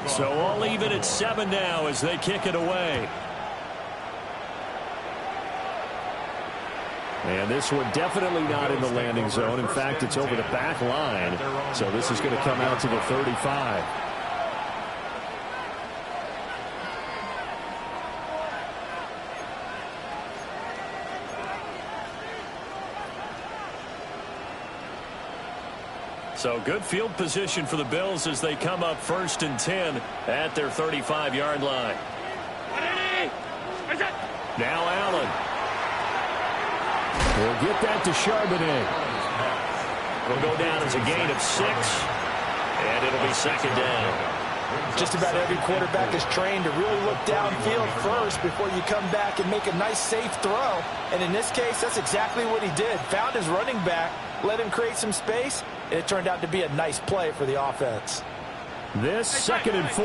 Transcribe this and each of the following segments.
So all even at 7 now as they kick it away. And this one definitely not in the landing zone. In fact, it's over the back line. So this is going to come out to the 35. So good field position for the Bills as they come up 1st and 10 at their 35-yard line. Now Allen. We'll get that to Charbonnet. Will go down as a gain of 6, and it'll be 2nd down. Just about every quarterback is trained to really look downfield first before you come back and make a nice, safe throw. And in this case, that's exactly what he did. Found his running back, let him create some space, and it turned out to be a nice play for the offense. This 2nd and 4.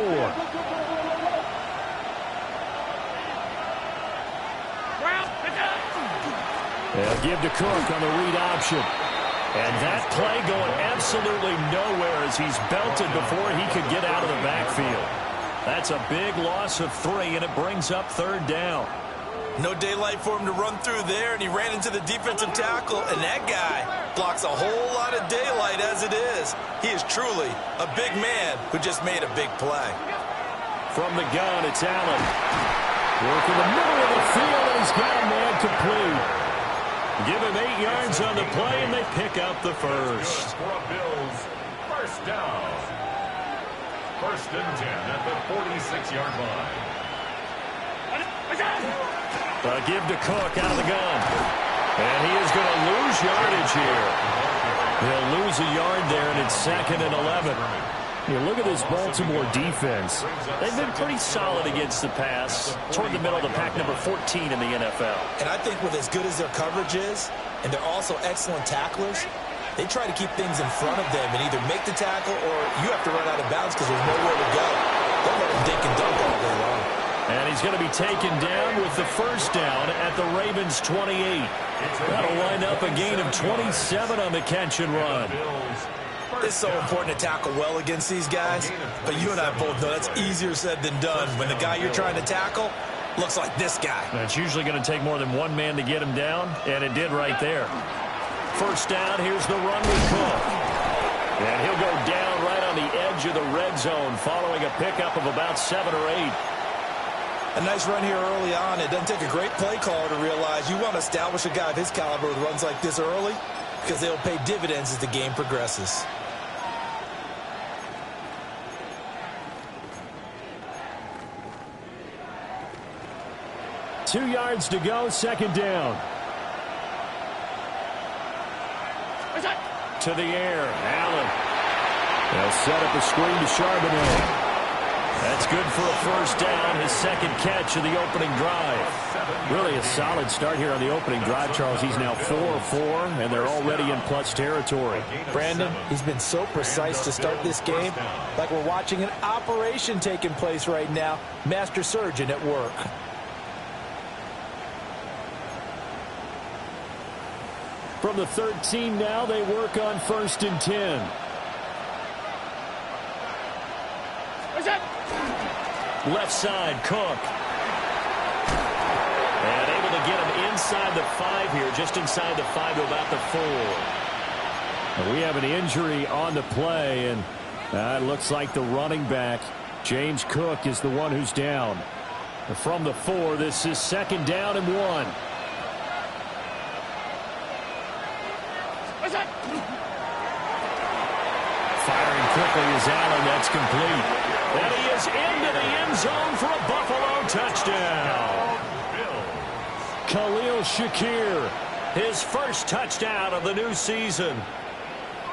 They'll give to Cook on the read option. And that play going absolutely nowhere as he's belted before he could get out of the backfield. That's a big loss of 3, and it brings up 3rd down. No daylight for him to run through there, and he ran into the defensive tackle, and that guy blocks a whole lot of daylight as it is. He is truly a big man who just made a big play. From the gun, it's Allen. Working the middle of the field, and he's got a man complete. Give him 8 yards on the play, and they pick up the first. For a Bills first down. 1st and 10 at the 46-yard line. Give to Cook out of the gun. And he is going to lose yardage here. He'll lose a yard there, and it's 2nd and 11. You look at this Baltimore defense. They've been pretty solid against the pass. Toward the middle of the pack, number 14 in the NFL. And I think with as good as their coverage is, and they're also excellent tacklers, they try to keep things in front of them and either make the tackle or you have to run out of bounds because there's nowhere to go. Don't let them dink and dunk all day long. And he's going to be taken down with the first down at the Ravens' 28. That'll wind up a gain of 27 on the catch and run. It's so important to tackle well against these guys, but you and I both know that's easier said than done when the guy you're trying to tackle looks like this guy. It's usually going to take more than one man to get him down, and it did right there. First down, here's the run with Cook. And he'll go down right on the edge of the red zone following a pickup of about 7 or 8. A nice run here early on. It doesn't take a great play caller to realize you want to establish a guy of his caliber who runs like this early because they'll pay dividends as the game progresses. Two yards to go, 2nd down. To the air, Allen. They'll set up a screen to Charbonnet. That's good for a first down, his 2nd catch of the opening drive. Really a solid start here on the opening drive, Charles. He's now 4-4, and they're already in plus territory. Brandon, he's been so precise to start this game, like we're watching an operation taking place right now. Master surgeon at work. From the 13 now, they work on 1st and 10. Left side, Cook. And able to get him inside the 5 here, just inside the 5 to about the 4. And we have an injury on the play, and it looks like the running back, James Cook, is the one who's down. From the 4, this is 2nd down and 1. Firing quickly is Allen. That's complete. And he is into the end zone for a Buffalo touchdown. Khalil Shakir, his first touchdown of the new season.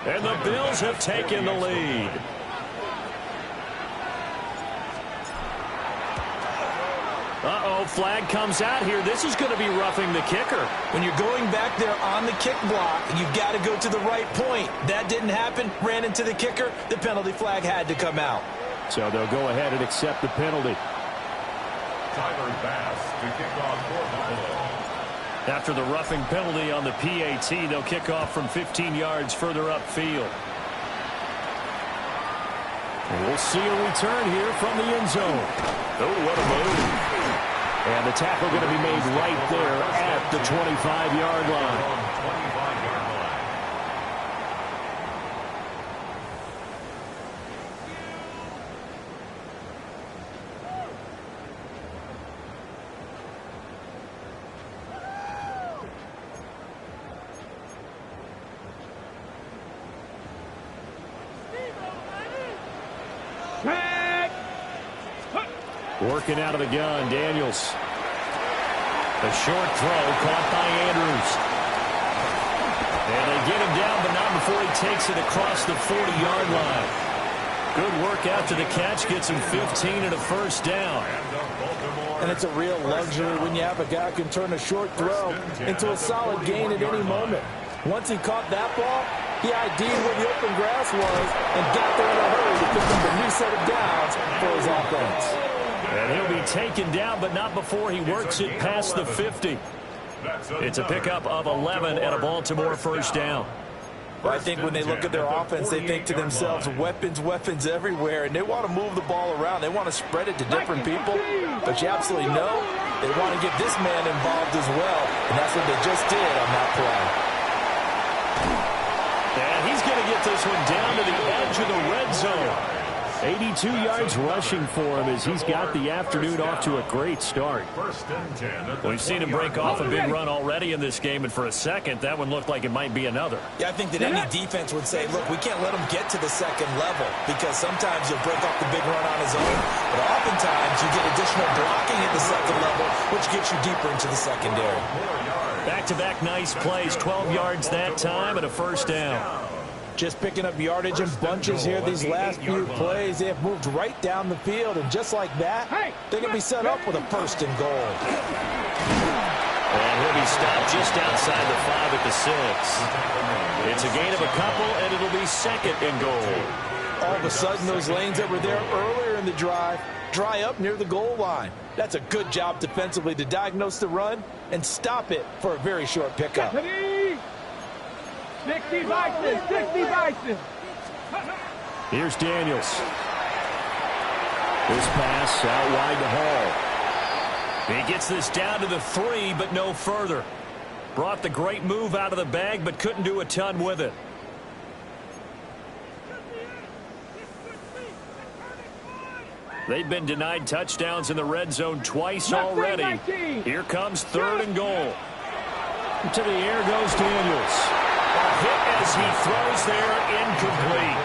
And the Bills have taken the lead. Uh-oh, flag comes out here. This is going to be roughing the kicker. When you're going back there on the kick block, you've got to go to the right point. That didn't happen. Ran into the kicker. The penalty flag had to come out. So they'll go ahead and accept the penalty. Tyler Bass to kick off for Buffalo. After the roughing penalty on the PAT, they'll kick off from 15 yards further upfield. And we'll see a return here from the end zone. Oh, what a move. And the tackle going to be made right there at the 25-yard line. Working out of the gun, Daniels. A short throw caught by Andrews. And they get him down, but not before he takes it across the 40-yard line. Good work after the catch, gets him 15 and a first down. And it's a real luxury when you have a guy who can turn a short throw into a solid gain at any moment. Once he caught that ball, he ID'd where the open grass was and got there in a hurry to pick up a new set of downs for his offense. And he'll be taken down, but not before he works it past the 50. It's a pickup of 11 and a Baltimore first down. Well, I think when they look at their offense, they think to themselves, weapons, weapons everywhere, and they want to move the ball around. They want to spread it to different people, but you absolutely know they want to get this man involved as well, and that's what they just did on that play. And he's going to get this one down to the edge of the red zone. 82 yards rushing for him as he's got the afternoon off to a great start. We've seen him break off a big run already in this game, and for a second, that one looked like it might be another. Yeah, I think that any defense would say, look, we can't let him get to the second level because sometimes he'll break off the big run on his own, but oftentimes you get additional blocking at the second level, which gets you deeper into the secondary. Back-to-back nice plays, 12 yards that time and a first down. Just picking up yardage in bunches here these last few plays. They have moved right down the field, and just like that, they're going to be set up with a first and goal. And he'll be stopped just outside the 5 at the 6. It's a gain of a couple, and it'll be second and goal. All of a sudden, those lanes that were there earlier in the drive dry up near the goal line. That's a good job defensively to diagnose the run and stop it for a very short pickup. 60 Bison, 60 Bison. Here's Daniels. This pass out wide to Hall. He gets this down to the 3, but no further. Brought the great move out of the bag, but couldn't do a ton with it. They've been denied touchdowns in the red zone twice already. Here comes third and goal. To the air goes Daniels. Hit as he throws there, incomplete.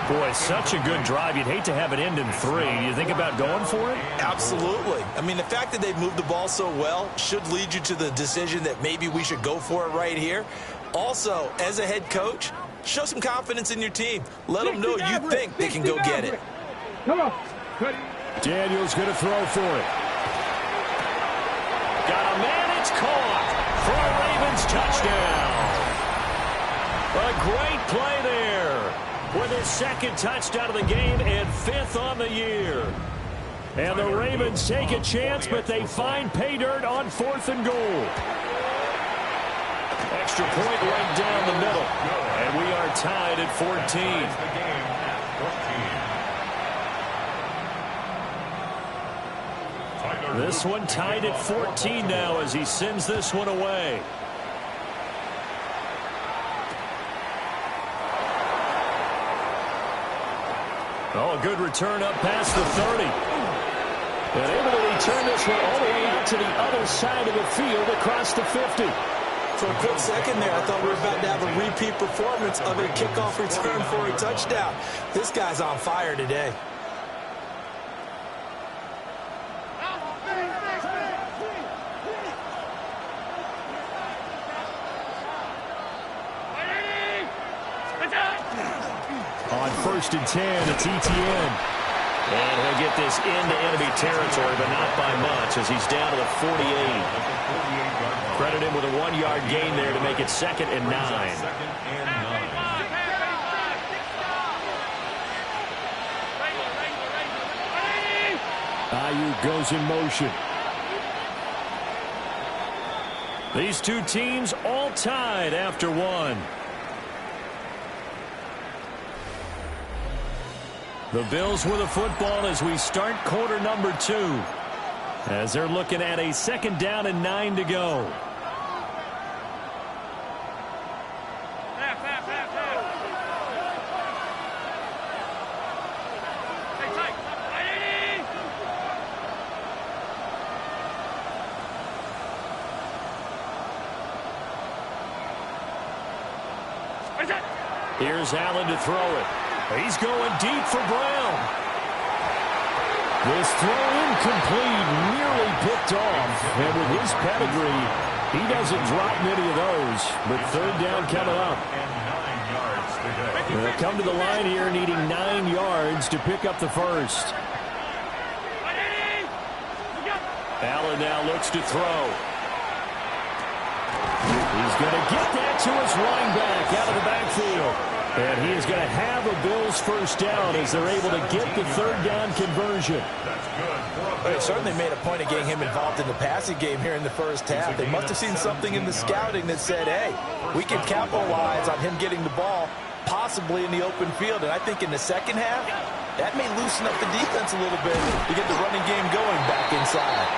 Boy, such a good drive. You'd hate to have it end in 3. Do you think about going for it? Absolutely. I mean, the fact that they've moved the ball so well should lead you to the decision that maybe we should go for it right here. Also, as a head coach, show some confidence in your team. Let them know you think they can go get it. Come on. Daniels going to throw for it. Got a man, it's caught for a Ravens touchdown. A great play there with his second touchdown of the game and 5th on the year. And the Ravens take a chance, but they find pay dirt on 4th and goal. Extra point right down the middle. And we are tied at 14. This one tied at 14 now as he sends this one away. Oh, a good return up past the 30. And able to return this one all the way out to the other side of the field across the 50. For a quick second there, I thought we were about to have a repeat performance of a kickoff return for a touchdown. This guy's on fire today. On 1st and 10, it's Etienne. And he'll get this into enemy territory, but not by much as he's down to the 48. Credit him with a 1-yard gain there to make it 2nd and 9. Ayuk goes in motion. These two teams all tied after one. The Bills with a football as we start quarter number 2. As they're looking at a 2nd down and 9 to go. Here's Allen to throw it. He's going deep for Brown. This throw incomplete, nearly picked off. And with his pedigree, he doesn't drop many of those. But 3rd down coming up. They'll come to the line here needing 9 yards to pick up the first. Allen now looks to throw. He's going to get that to his running back out of the backfield. And he is going to have a Bills first down as they're able to get the 3rd down conversion. They certainly made a point of getting him involved in the passing game here in the first half. They must have seen something in the scouting that said, hey, we can capitalize on him getting the ball possibly in the open field. And I think in the second half, that may loosen up the defense a little bit to get the running game going back inside.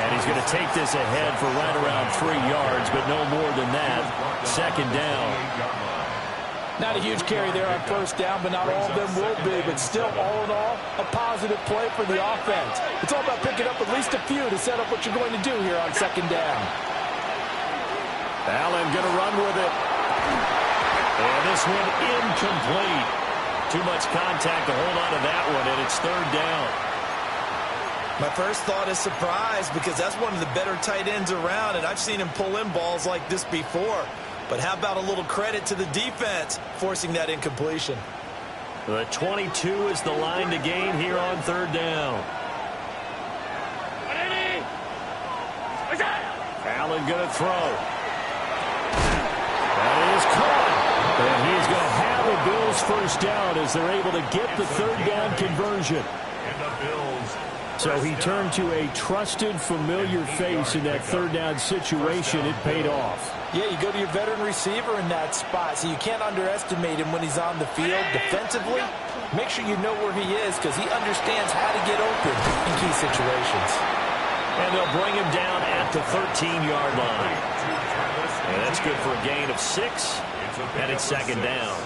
And he's going to take this ahead for right around 3 yards, but no more than that. 2nd down. Not a huge carry there on first down, but not all of them will be. But still, all in all, a positive play for the offense. It's all about picking up at least a few to set up what you're going to do here on 2nd down. Allen going to run with it. And this one incomplete. Too much contact to hold on to that one, and it's 3rd down. My first thought is surprise because that's one of the better tight ends around, and I've seen him pull in balls like this before. But how about a little credit to the defense forcing that incompletion? The 22 is the line to gain here on 3rd down. Allen going to throw. That is caught. And he's going to have a Bills first down as they're able to get the 3rd down conversion. So he turned to a trusted, familiar face in that 3rd down situation. It paid off. Yeah, you go to your veteran receiver in that spot, so you can't underestimate him when he's on the field. Defensively, make sure you know where he is because he understands how to get open in key situations. And they'll bring him down at the 13-yard line. And that's good for a gain of 6, and it's 2nd down.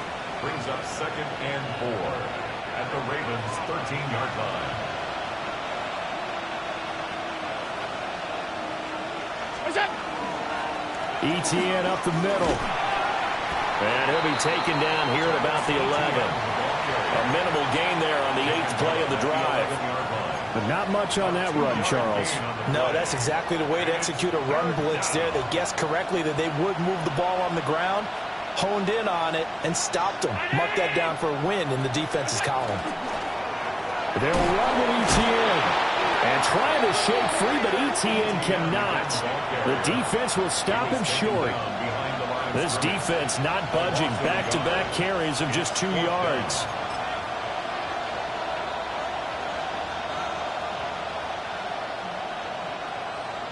Brings up 2nd and 4 at the Ravens' 13-yard line. ETN up the middle. And he'll be taken down here at about the 11. A minimal gain there on the 8th play of the drive. But not much on that run, Charles. No, that's exactly the way to execute a run blitz there. They guessed correctly that they would move the ball on the ground, honed in on it, and stopped them. Mark that down for a win in the defense's column. They'll run with ETN. And trying to shake free, but ETN cannot. The defense will stop him short. This defense not budging. Back-to-back carries of just 2 yards.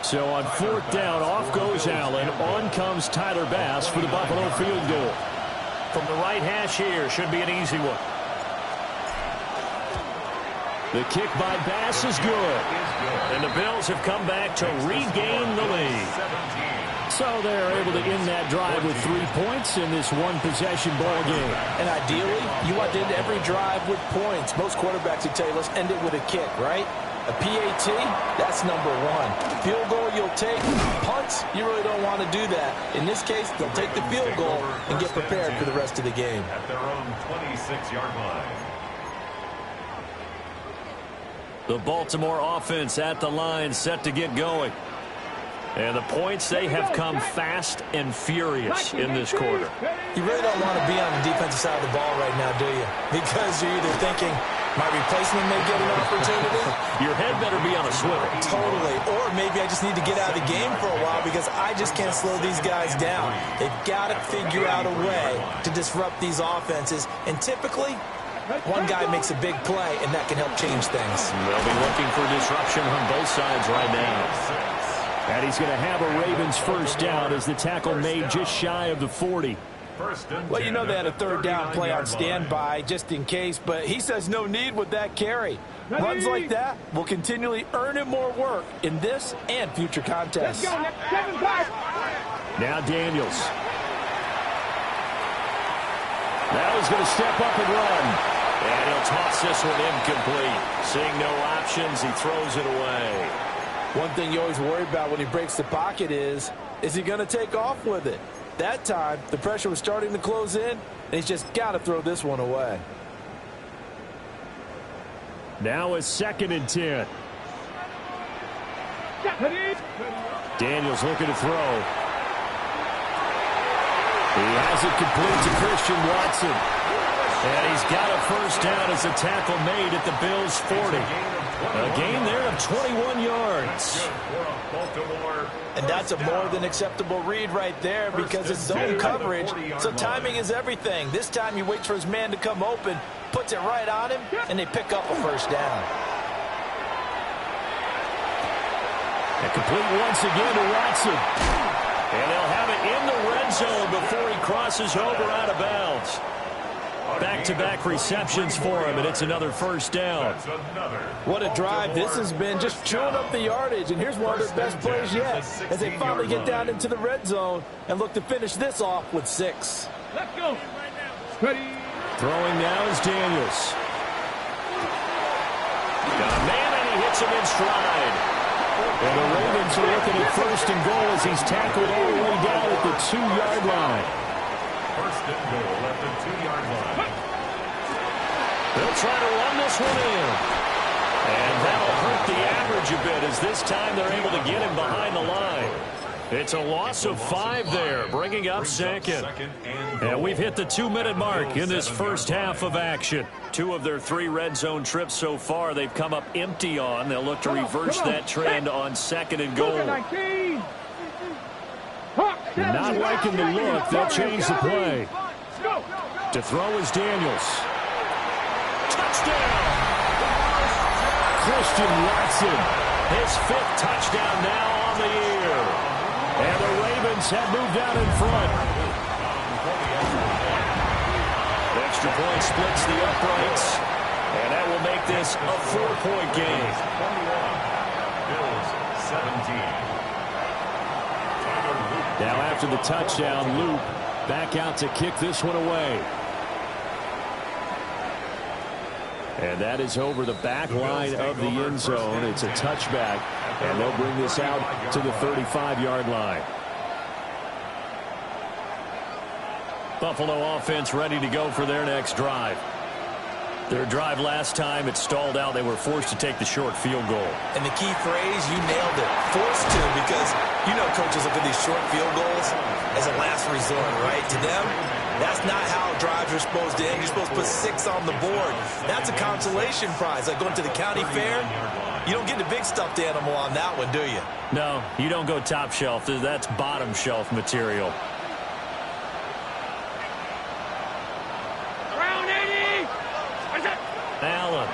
So on 4th down, off goes Allen. On comes Tyler Bass for the Buffalo field goal. From the right hash here, should be an easy one. The kick by Bass is good. And the Bills have come back to regain the lead. So they're able to end that drive with 3 points in this one-possession ball game. And ideally, you want to end every drive with points. Most quarterbacks would tell you, let's end it with a kick, right? A PAT, that's number 1. Field goal you'll take. Punts, you really don't want to do that. In this case, they'll take the field goal and get prepared for the rest of the game. At their own 26-yard line. The Baltimore offense at the line, set to get going. And the points, they have come fast and furious in this quarter. You really don't want to be on the defensive side of the ball right now, do you? Because you're either thinking, my replacement may get an opportunity. Your head better be on a swivel. Totally. Or maybe I just need to get out of the game for a while because I just can't slow these guys down. They've got to figure out a way to disrupt these offenses. And typically, one guy makes a big play, and that can help change things. They'll be looking for disruption on both sides right now. And he's going to have a Ravens first down as the tackle made just shy of the 40. First and Well, you 10 know they had a at the third down play on 39-yard standby just in case, but he says no need with that carry. Runs like that will continually earn him more work in this and future contests. Let's go. 7-5. Now Daniels. Now he's going to step up and run. And he'll toss this one incomplete. Seeing no options, he throws it away. One thing you always worry about when he breaks the pocket is he going to take off with it? That time, the pressure was starting to close in, and he's just got to throw this one away. Now it's 2nd and 10. Daniels looking to throw. He has it complete to Christian Watson. And he's got a first down as a tackle made at the Bills' 40. A gain there of 21 yards. And that's a more than acceptable read right there because it's zone coverage, so timing is everything. This time he waits for his man to come open, puts it right on him, and they pick up a first down. And complete once again to Watson. And they'll have it in the red zone before he crosses over out of bounds. Back-to-back receptions for him, and it's another first down. What a drive this has been, just chewing up the yardage, and here's one of their best plays yet as they finally get down into the red zone and look to finish this off with 6. Let's go. Ready. Throwing now is Daniels. Got a man, and he hits him in stride. And the Ravens are looking at 1st and goal as he's tackled all the way down at the 2-yard line. 1st and goal at the 2-yard line. They'll try to run this one in. And that'll hurt the average a bit as this time they're able to get him behind the line. It's a loss of 5 there, bringing up 2nd. And we've hit the 2-minute mark in this first half of action. 2 of their 3 red zone trips so far they've come up empty on. They'll look to reverse that trend on 2nd and goal. Not liking the look. They'll change the play. To throw is Daniels. Touchdown! Christian Watson. His 5th touchdown now on the year. And the Ravens have moved out in front. Extra point splits the uprights. And that will make this a 4-point game. Bills 17. Now after the touchdown, Loop back out to kick this one away. And that is over the back line of the end zone. It's a touchback, and they'll bring this out to the 35-yard line. Buffalo offense ready to go for their next drive. Their drive last time, it stalled out. They were forced to take the short field goal. And the key phrase, you nailed it. Forced to, because you know coaches look at these short field goals as a last resort, right? To them, that's not how drives are supposed to end. You're supposed to put 6 on the board. That's a consolation prize. Like going to the county fair, you don't get the big stuffed animal on that one, do you? No, you don't go top shelf. That's bottom shelf material. Allen.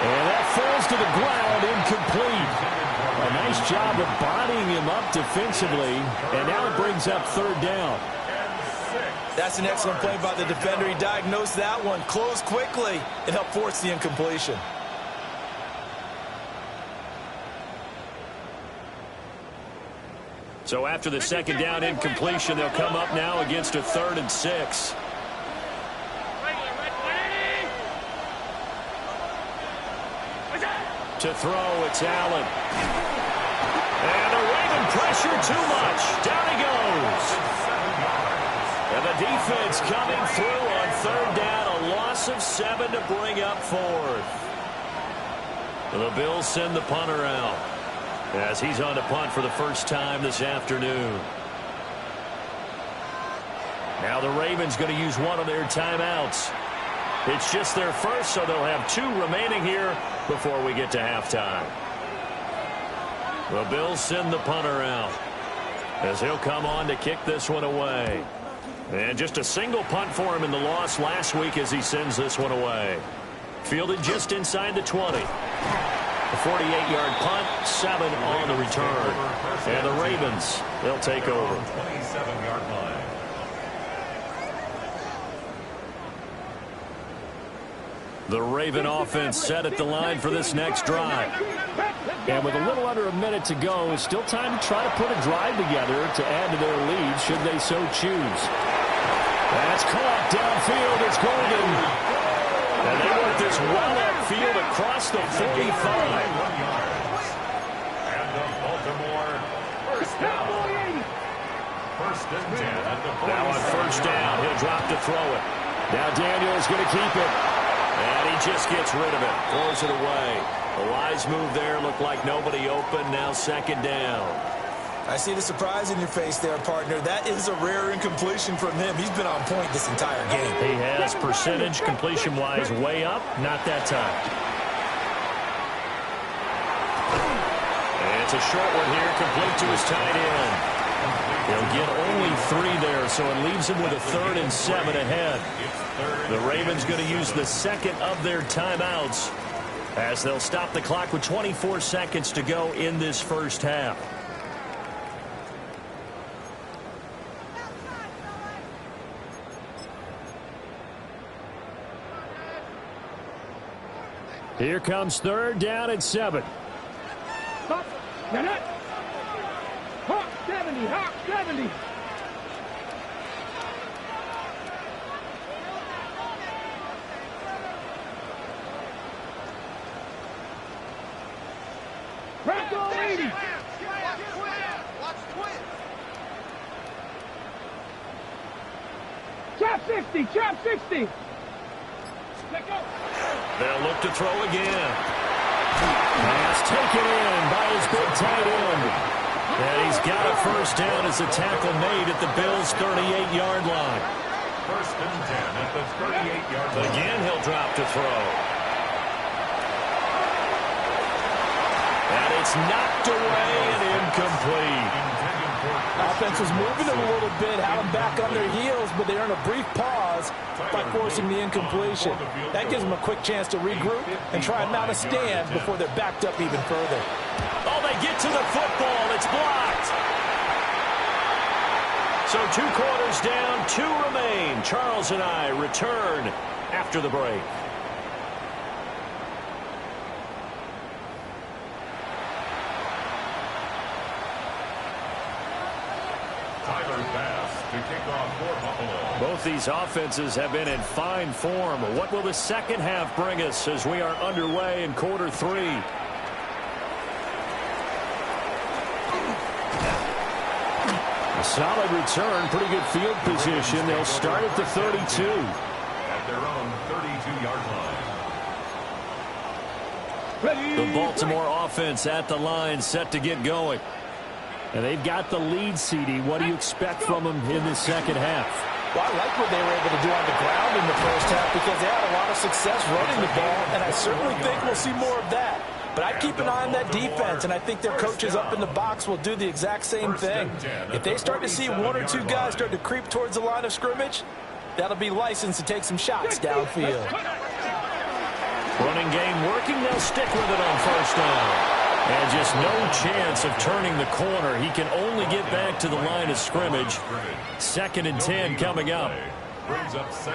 And that falls to the ground, incomplete. A nice job of bodying him up defensively, and now it brings up 3rd down. That's an excellent play by the defender. He diagnosed that one, closed quickly, and helped force the incompletion. So after the 2nd down incompletion, they'll come up now against a 3rd and 6. To throw, it's Allen. And the Raven pressure too much. Down he goes. And the defense coming through on 3rd down. A loss of 7 to bring up 4th. The Bills send the punter out as he's on to punt for the first time this afternoon. Now the Ravens going to use one of their timeouts. It's just their first, so they'll have 2 remaining here before we get to halftime. The Bills send the punter out as he'll come on to kick this one away. And just a single punt for him in the loss last week as he sends this one away. Fielded just inside the 20. A 48-yard punt, 7 on the return. And the Ravens, they'll take over. 27-yard line. The Raven offense set at the line for this next drive. And with a little under a minute to go, it's still time to try to put a drive together to add to their lead should they so choose. That's caught downfield. It's Golden. And they work this well upfield across the 45. And the Baltimore first down. First and 10 at the 47. Now on first down, he'll drop to throw it. Now Daniel's going to keep it. And he just gets rid of it. Throws it away. A wise move there. Looked like nobody open. Now second down. I see the surprise in your face there, partner. That is a rare incompletion from him. He's been on point this entire game. He has percentage completion-wise way up. Not that time. And it's a short one here, complete to his tight end. He'll get only 3 there, so it leaves him with a 3rd and 7 ahead. The Ravens going to use the second of their timeouts as they'll stop the clock with 24 seconds to go in this first half. Here comes 3rd down and 7. Hawk 70, Hawk 70. Bronco 80. Chop 60, chop 60. Let go. They'll look to throw again. Pass taken in by his big tight end. And he's got a first down as a tackle made at the Bills' 38-yard line. First and 10 at the 38-yard line. Again, he'll drop to throw. And it's knocked away and incomplete. Offense was moving them a little bit, had them back on their heels, but they earned a brief pause by forcing the incompletion. That gives them a quick chance to regroup and try and mount a stand before they're backed up even further. Oh, they get to the football. It's blocked. So 2 quarters down, 2 remain. Charles and I return after the break. Both these offenses have been in fine form. What will the second half bring us as we are underway in quarter 3? A solid return, pretty good field position. They'll start at the 32. At their own 32-yard line. The Baltimore offense at the line, set to get going. And they've got the lead, CD. What do you expect from them in this second half? Well, I like what they were able to do on the ground in the first half because they had a lot of success running the ball, and I certainly think we'll see more of that. But I'd keep an eye on that defense, and I think their coaches up in the box will do the exact same thing. If they start to see 1 or 2 guys start to creep towards the line of scrimmage, that'll be licensed to take some shots downfield. Running game working. They'll stick with it on first down. And just no chance of turning the corner. He can only get back to the line of scrimmage. 2nd and 10 coming up.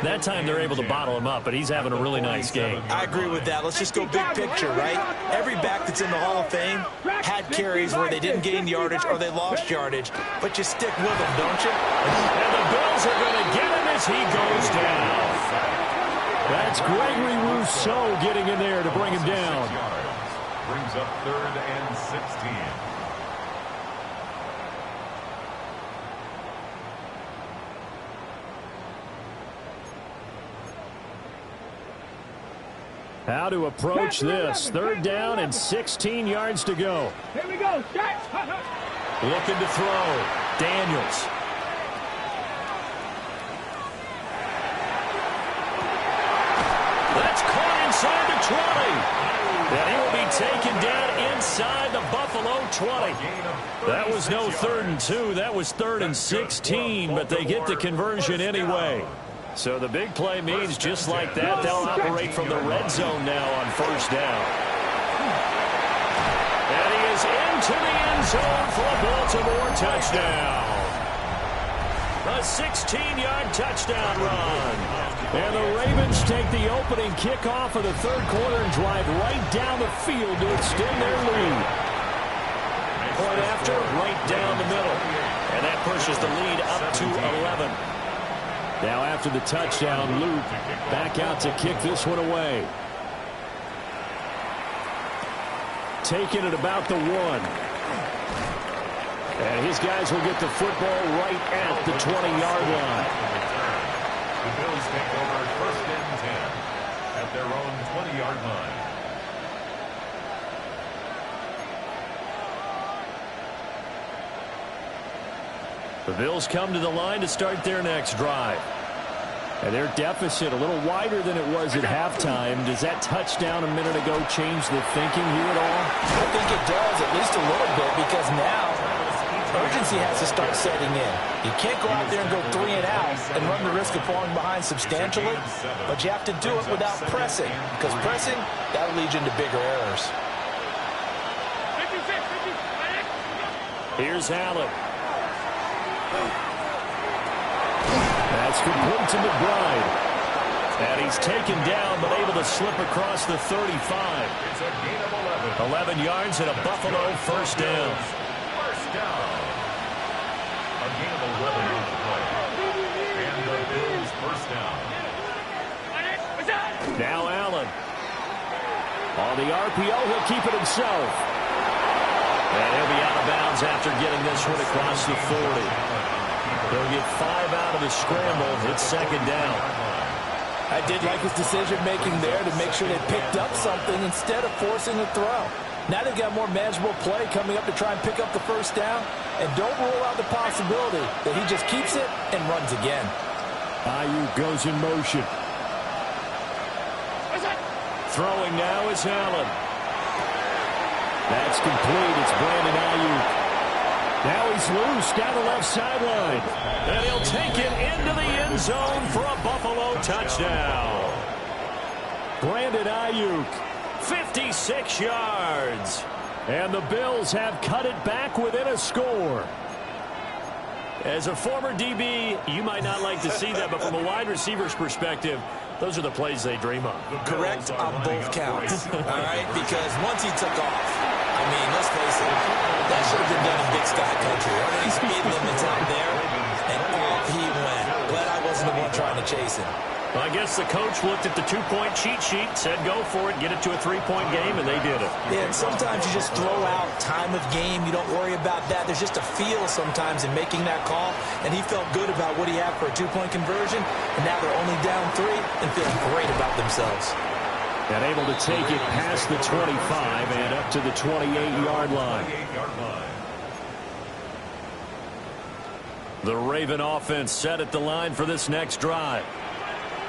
That time they're able to bottle him up, but he's having a really nice game. I agree with that. Let's just go big picture, right? Every back that's in the Hall of Fame had carries where they didn't gain yardage or they lost yardage, but you stick with them, don't you? And the Bills are going to get him as he goes down. That's Gregory Rousseau getting in there to bring him down. Brings up 3rd and 16. How to approach this. 3rd down and 16 yards to go. Here we go. Looking to throw. Daniels. That's caught inside the 20. And he will be taken down inside the Buffalo 20. That was no 3rd and 2. That was 3rd and 16, but they get the conversion anyway. So the big play means just like that, they'll operate from the red zone now on first down. is into the end zone for a Baltimore touchdown. A 16-yard touchdown run. And the Ravens take the opening kickoff of the third quarter and drive right down the field to extend their lead. Point after, right down the middle. And that pushes the lead up to 11. Now after the touchdown, Luke back out to kick this one away. Taking it about the 1. And his guys will get the football right at the 20-yard line. The Bills take over 1st and 10 at their own 20-yard line. The Bills come to the line to start their next drive. And their deficit a little wider than it was at halftime. Does that touchdown a minute ago change the thinking here at all? I think it does, at least a little bit, because now urgency has to start setting in. You can't go out there and go 3 and out and run the risk of falling behind substantially, but you have to do it without pressing, because pressing, that'll lead you into bigger errors. Here's Allen. That's complete to McBride. And he's taken down, but able to slip across the 35. It's a gain of 11. 11 yards and a Buffalo first down. First down. A gain of 11 on the play. And the Bills first down. Now Allen. On the RPO, he'll keep it himself. And he'll be out of bounds after getting this one across the 40. He'll get 5 out of the scramble. It's second down. I did like his decision-making there to make sure they picked up something instead of forcing a throw. Now they've got more manageable play coming up to try and pick up the first down. And don't rule out the possibility that he just keeps it and runs again. Ayuk goes in motion. Throwing now is Allen. That's complete. It's Brandon Ayuk. Now he's loose down the left sideline. And he'll take it into the end zone for a Buffalo touchdown. Brandon Ayuk, 56 yards. And the Bills have cut it back within a score. As a former DB, you might not like to see that, but from a wide receiver's perspective, those are the plays they dream of. Correct on both counts. All right, because once he took off, I mean, let's face it, that should have been done in Big Sky Country. Are there any speed limits out there? And off he went. Glad I wasn't the one trying to chase him. Well, I guess the coach looked at the 2-point cheat sheet, said go for it, get it to a 3-point game, and they did it. Yeah, and sometimes you just throw out time of game. You don't worry about that. There's just a feel sometimes in making that call, and he felt good about what he had for a 2-point conversion, and now they're only down 3 and feeling great about themselves. And able to take it past the 25 and up to the 28-yard line. The Raven offense set at the line for this next drive.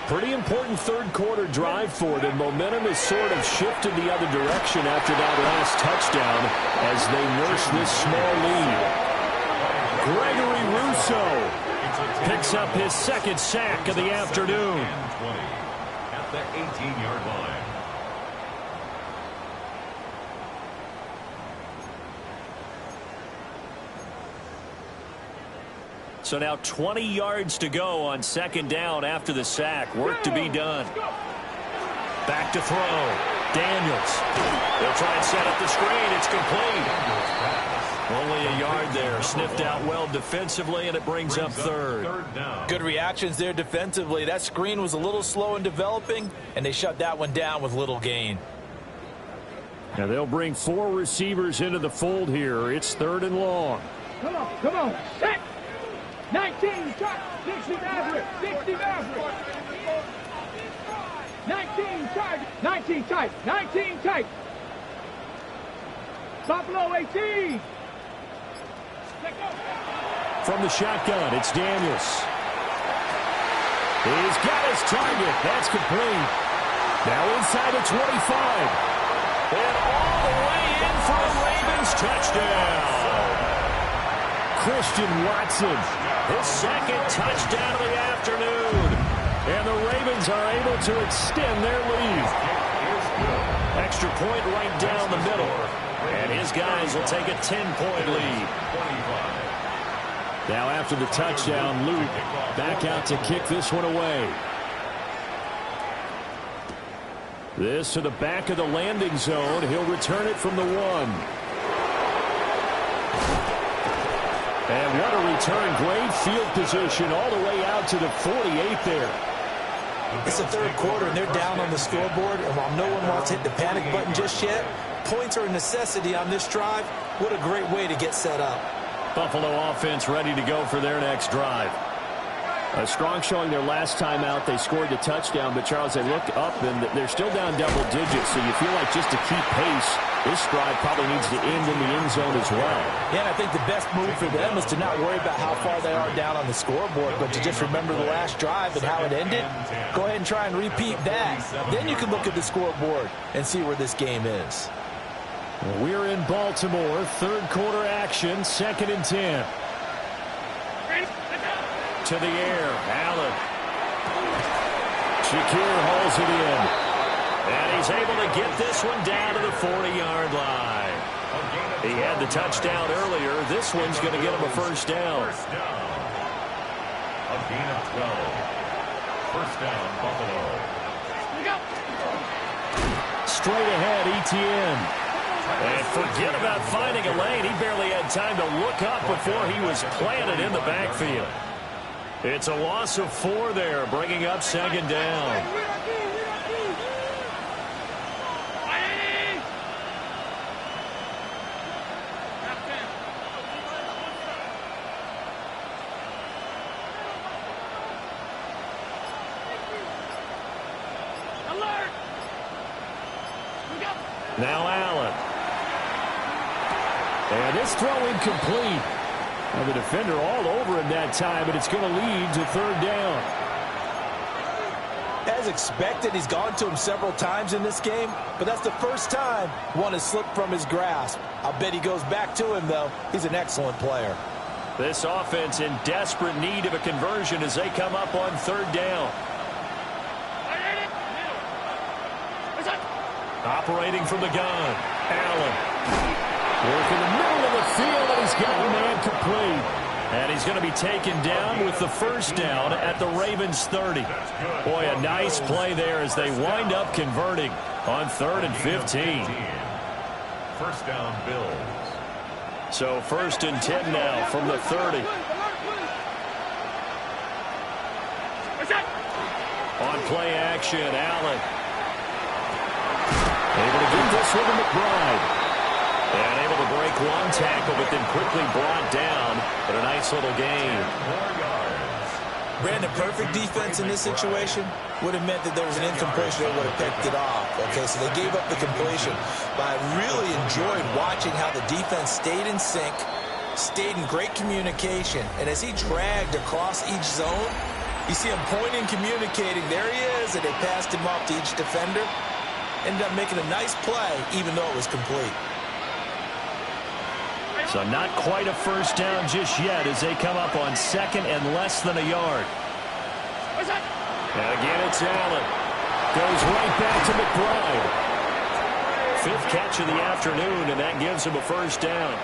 Pretty important third quarter drive for them. Momentum has sort of shifted the other direction after that last touchdown as they nurse this small lead. Gregory Rousseau picks up his second sack of the afternoon. At the 18-yard line. So now 20 yards to go on second down after the sack. Work to be done. Back to throw. Daniels. They'll try and set up the screen. It's complete. Only a yard there. Sniffed out well defensively, and it brings up third. Good reactions there defensively. That screen was a little slow in developing, and they shut that one down with little gain. Now they'll bring 4 receivers into the fold here. It's third and long. Come on, set. 19, shot, 60 Maverick, 60 Maverick. 19, charge, 19 tight, 19 tight. Buffalo 18. From the shotgun, it's Daniels. He's got his target. That's complete. Now inside the 25. And all the way in for a Ravens touchdown. Christian Watson, his second touchdown of the afternoon. And the Ravens are able to extend their lead. Extra point right down the middle. And his guys will take a 10-point lead. Now after the touchdown, Luke back out to kick this one away. This to the back of the landing zone. He'll return it from the 1. And what a return. Great field position all the way out to the 48 there. It's the third quarter, and they're down on the scoreboard. And while no one wants to hit the panic button just yet, points are a necessity on this drive. What a great way to get set up. Buffalo offense ready to go for their next drive. A strong showing their last time out. They scored the touchdown, but Charles, they look up and they're still down double digits, so you feel like just to keep pace, this drive probably needs to end in the end zone as well. Yeah, and I think the best move for them is to not worry about how far they are down on the scoreboard, but to just remember the last drive and how it ended. Go ahead and try and repeat that. Then you can look at the scoreboard and see where this game is. We're in Baltimore. Third quarter action. 2nd and 10. To the air. Allen. Shakir hauls it in. And he's able to get this one down to the 40-yard line. He had the touchdown earlier. This one's going to get him a first down. A gain of 12. First down, Buffalo. Straight ahead, Etienne. And forget about finding a lane. He barely had time to look up before he was planted in the backfield. It's a loss of 4 there, bringing up 2nd down. Now Allen. And this throw incomplete. Now the defender all over him that time, but it's going to lead to 3rd down. As expected, he's gone to him several times in this game, but that's the first time one has slipped from his grasp. I'll bet he goes back to him, though. He's an excellent player. This offense in desperate need of a conversion as they come up on 3rd down. Operating from the gun, Allen. Working the middle of the field, and he's got a man complete. And he's going to be taken down with the first down at the Ravens 30. Boy, a nice play there as they wind up converting on 3rd and 15. First down, Bills. So 1st and 10 now from the 30. On play action, Allen. Able to get this one to McBride. And able to break one tackle, but then quickly brought down. But a nice little gain. 4 yards. Brandon, perfect defense in this situation would have meant that there was an incompletion that would have picked it off. Okay, so they gave up the completion. But I really enjoyed watching how the defense stayed in sync, stayed in great communication. And as he dragged across each zone, you see him pointing, communicating. There he is, and they passed him off to each defender. Ended up making a nice play, even though it was complete. So not quite a first down just yet as they come up on 2nd and less than a yard. And again, it's Allen. Goes right back to McBride. 5th catch of the afternoon, and that gives him a first down.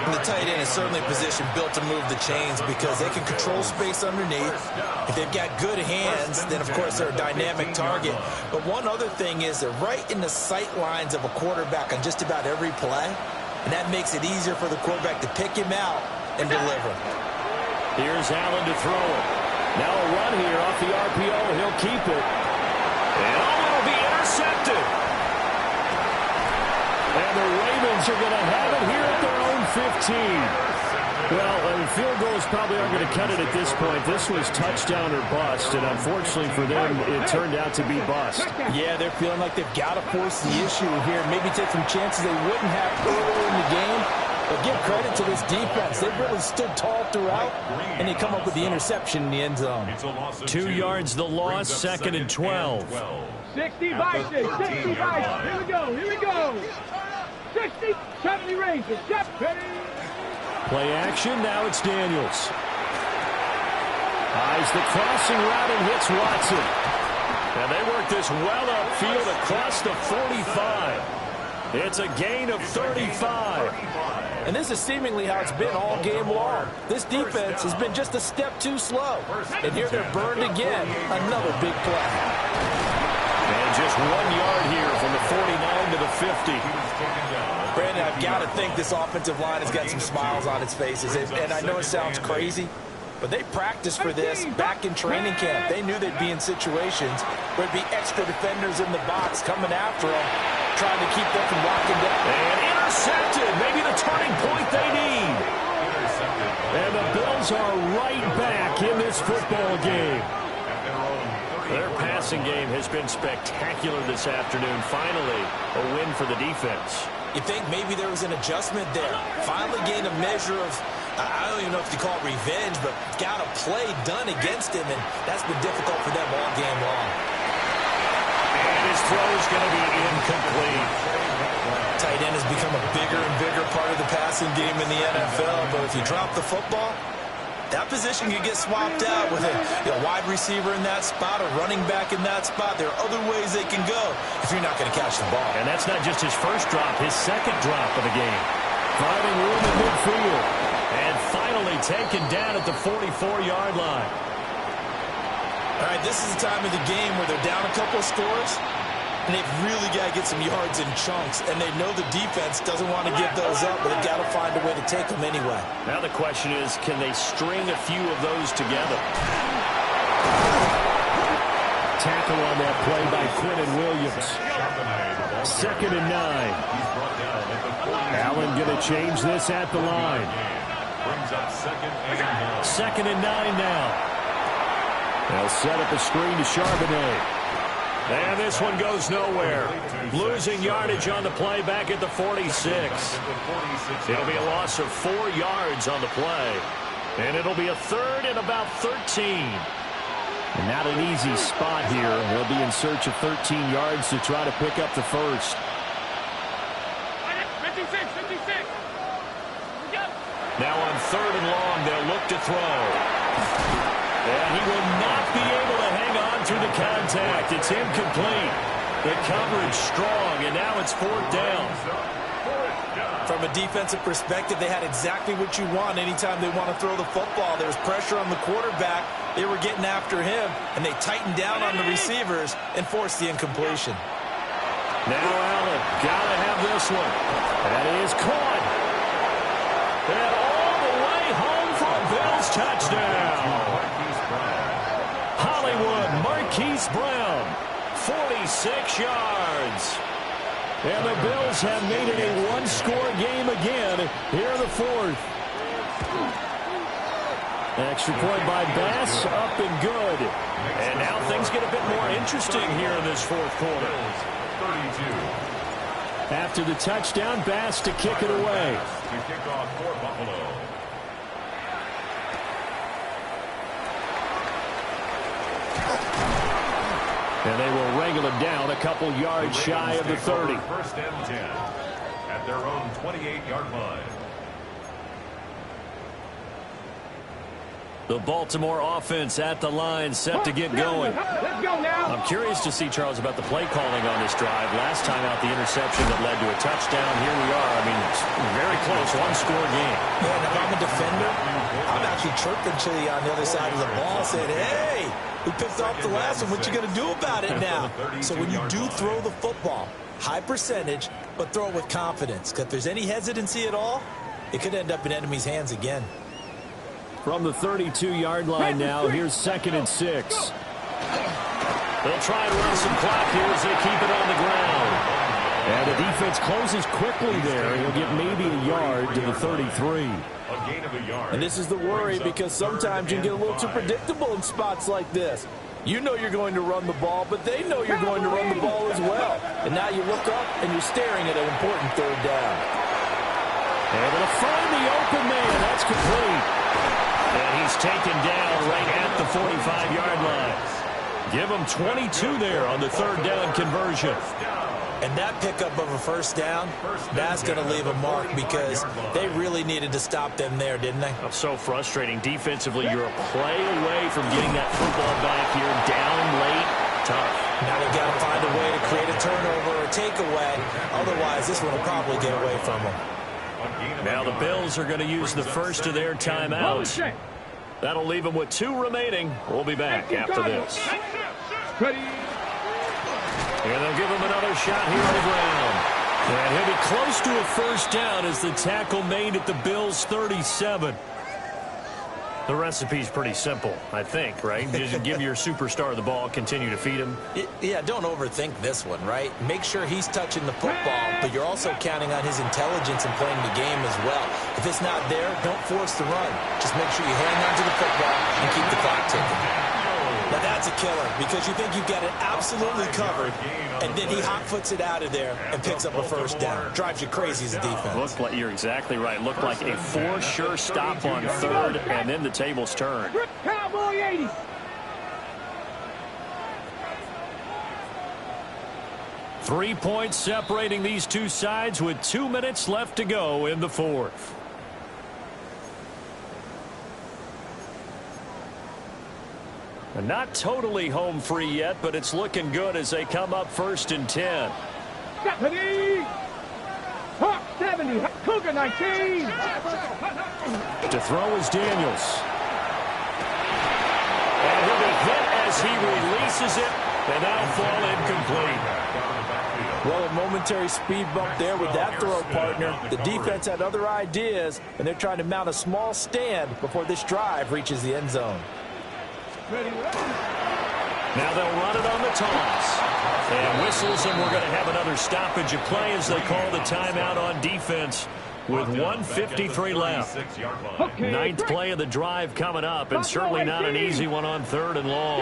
And the tight end is certainly a position built to move the chains because they can control space underneath. If they've got good hands, then, of course, they're a dynamic target. But one other thing is they're right in the sight lines of a quarterback on just about every play. And that makes it easier for the quarterback to pick him out and deliver. Here's Allen to throw it. Now a run here off the RPO. He'll keep it. And it'll be intercepted. And the Ravens are going to have it here at their own 15. Well, field goals probably aren't going to cut it at this point. This was touchdown or bust, and unfortunately for them, it turned out to be bust. Yeah, they're feeling like they've got to force the issue here. Maybe take some chances they wouldn't have earlier in the game. But give credit to this defense. They've really stood tall throughout, and they come up with the interception in the end zone. 2 yards the loss, 2nd and 12. 60 Vikings, 60 Vikings. Here we go, here we go. 60, 70 Rangers, get ready. Play action, now it's Daniels. Eyes the crossing route and hits Watson. And they work this well upfield across the 45. It's a gain of 35. And this is seemingly how it's been all game long. This defense has been just a step too slow. And here they're burned again. Another big play. And just 1 yard here from the 49 to the 50. Brandon, I've got to think this offensive line has got some smiles on its faces. And I know it sounds crazy, but they practiced for this back in training camp. They knew they'd be in situations where there'd be extra defenders in the box coming after them, trying to keep them from locking down. And intercepted. Maybe the turning point they need. And the Bills are right back in this football game. Their passing game has been spectacular this afternoon. Finally, a win for the defense. You think maybe there was an adjustment there. Finally gained a measure of, I don't even know if you call it revenge, but got a play done against him, and that's been difficult for them all game long. And his throw is going to be incomplete. Tight end has become a bigger and bigger part of the passing game in the NFL, but if you drop the football, that position could get swapped out with a wide receiver in that spot, a running back in that spot. There are other ways they can go if you're not going to catch the ball. And that's not just his first drop, his second drop of the game. Finding room in midfield. And finally taken down at the 44-yard line. All right, this is the time of the game where they're down a couple of scores, and they've really got to get some yards in chunks, and they know the defense doesn't want to give those up, but they've got to find a way to take them anyway. Now the question is, can they string a few of those together? Tackle on that play by Quinton Williams. 2nd and 9. Allen going to change this at the line. 2nd and 9 now. They'll set up a screen to Charbonnet. And this one goes nowhere. Losing yardage on the play back at the 46. It'll be a loss of 4 yards on the play. And it'll be a 3rd and about 13. And not an easy spot here. They'll be in search of 13 yards to try to pick up the first. 56. Now on 3rd and long, they'll look to throw. And he will not be able to hang on through the contact. It's incomplete. The coverage strong, and now it's 4th down. From a defensive perspective, they had exactly what you want anytime they want to throw the football. There was pressure on the quarterback. They were getting after him, and they tightened down on the receivers and forced the incompletion. Now Allen, got to have this one. That is caught. And all the way home for a Bills touchdown. Hollywood, Marquise Brown, 46 yards. And the Bills have made it a one-score game again here in the 4th. Extra point by Bass, up and good. And now things get a bit more interesting here in this 4th quarter. After the touchdown, Bass to kick it away. To kick off for Buffalo. And they will wrangle him down a couple yards shy of the 30. 1st and 10 at their own 28-yard line. The Baltimore offense at the line, set to get going. Let's go now. I'm curious to see, Charles, about the play calling on this drive. Last time out, the interception that led to a touchdown. Here we are. I mean, it's very close, one-score game. Yeah, and if I'm a defender, I'm actually chirping to you on the other side of the ball, saying, hey, we picked off the last one. What you going to do about it now? So when you do throw the football, high percentage, but throw it with confidence. Because if there's any hesitancy at all, it could end up in enemy's hands again. From the 32-yard line now, here's 2nd and 6. They'll try and run some clock here as they keep it on the ground. And the defense closes quickly there. He'll get maybe a yard to the 33. And this is the worry, because sometimes you can get a little too predictable in spots like this. You know you're going to run the ball, but they know you're going to run the ball as well. And now you look up and you're staring at an important 3rd down. Able to find the open man. That's complete. And he's taken down right at the 45-yard line. Give him 22 there on the 3rd down conversion. And that pickup of a 1st down, that's going to leave a mark, because they really needed to stop them there, didn't they? That's so frustrating. Defensively, you're a play away from getting that football back here. Down late, tough. Now they've got to find a way to create a turnover or a takeaway. Otherwise, this one will probably get away from them. Now the Bills are going to use the first of their timeouts. That'll leave them with 2 remaining. We'll be back after this. Ready. And they'll give him another shot here on the ground. And he'll be close to a first down as the tackle made at the Bills' 37. The recipe's pretty simple, I think, right? Just give your superstar the ball, continue to feed him. Yeah, don't overthink this one, right? Make sure he's touching the football, but you're also counting on his intelligence in playing the game as well. If it's not there, don't force the run. Just make sure you hang on to the football and keep the clock ticking. Now that's a killer because you think you've got it absolutely covered, and then he hot-foots it out of there and picks up a first down. Drives you crazy as a defense. Looked like, you're exactly right. Looked like a for-sure stop on third, and then the tables turned. Cowboy 80. Three points separating these two sides with 2 minutes left to go in the fourth. And not totally home free yet, but it's looking good as they come up 1st and 10. 70. Hawk 70. Cougar 19. To throw is Daniels. And he'll be hit as he releases it, and that'll fall incomplete. Well, a momentary speed bump there with that throw, partner. The defense had other ideas, and they're trying to mount a small stand before this drive reaches the end zone. Now they'll run it on the toss. And whistles, and we're going to have another stoppage of play as they call the timeout on defense with 1:53 left. Ninth play of the drive coming up, and certainly not an easy one on 3rd and long.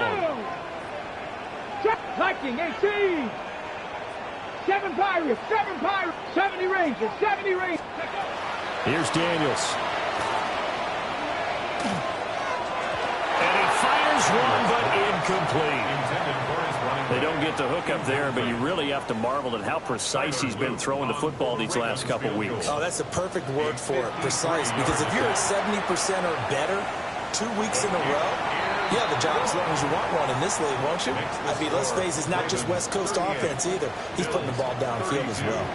Viking 18. 7 Pirates. 7 Pirates. 70 Rangers. 70 Rangers. Here's Daniels. And he fires one, but incomplete. They don't get the hook up there, but you really have to marvel at how precise he's been throwing the football these last couple weeks. Oh, that's the perfect word for it, precise. Because if you're at 70% or better 2 weeks in a row, you have a job as long as you want one in this league, won't you? I mean, let's face it, it's not just West Coast offense either. He's putting the ball downfield as well.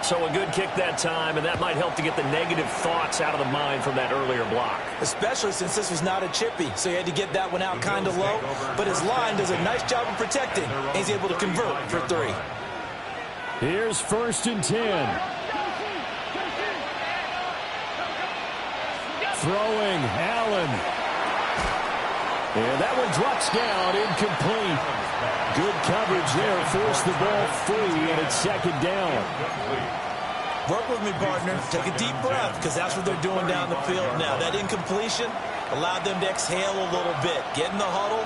So a good kick that time, and that might help to get the negative thoughts out of the mind from that earlier block. Especially since this was not a chippy, so he had to get that one out kind of low. But his line does a nice job of protecting, and he's able to convert for 3. Here's 1st and 10. Throwing, Allen. And that one drops down, incomplete. Good coverage there, forced the ball free, and it's 2nd down. Work with me, partner. Take a deep breath, because that's what they're doing down the field now. That incompletion allowed them to exhale a little bit. Get in the huddle,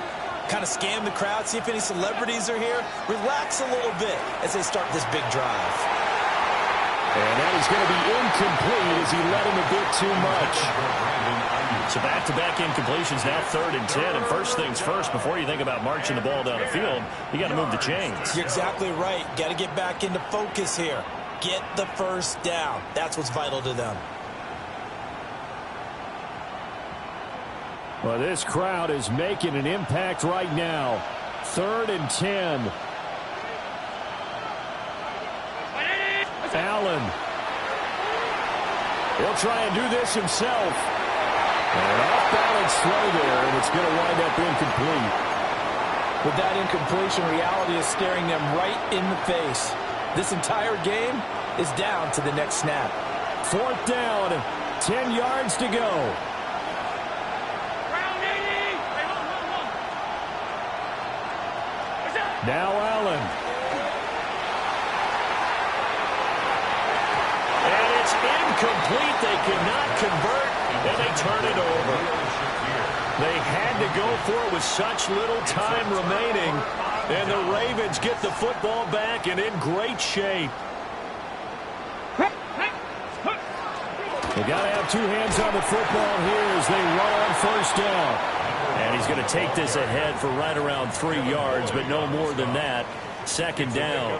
kind of scan the crowd, see if any celebrities are here. Relax a little bit as they start this big drive. And that is going to be incomplete as he let him a bit too much. So back-to-back incompletions, now 3rd and 10. And first things first, before you think about marching the ball down the field, you got to move the chains. You're exactly right. Got to get back into focus here. Get the first down. That's what's vital to them. Well, this crowd is making an impact right now. 3rd and 10. Allen. He'll try and do this himself. And off-balance throw there, and it's going to wind up incomplete. With that incompletion, reality is staring them right in the face. This entire game is down to the next snap. 4th down, 10 yards to go. Now Allen. And it's incomplete. They cannot convert, and they turn it over. They had to go for it with such little time remaining, and the Ravens get the football back and in great shape. They got to have 2 hands on the football here as they run on 1st down. And he's going to take this ahead for right around 3 yards, but no more than that. 2nd down.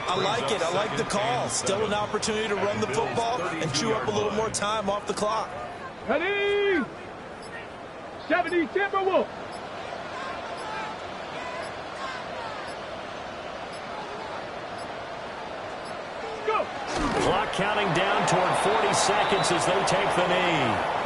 I like it. I like the call. Still an opportunity to run the football and chew up a little more time off the clock. Ready? 70 Timberwolves. Clock counting down toward 40 seconds as they take the knee.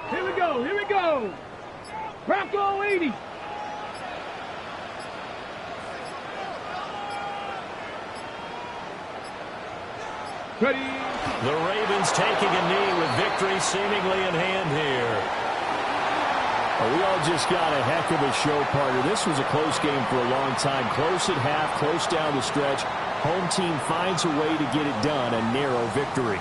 Here we go. Bronco 80. Ready. The Ravens taking a knee with victory seemingly in hand here. We all just got a heck of a show, partner. This was a close game for a long time. Close at half, close down the stretch. Home team finds a way to get it done, a narrow victory.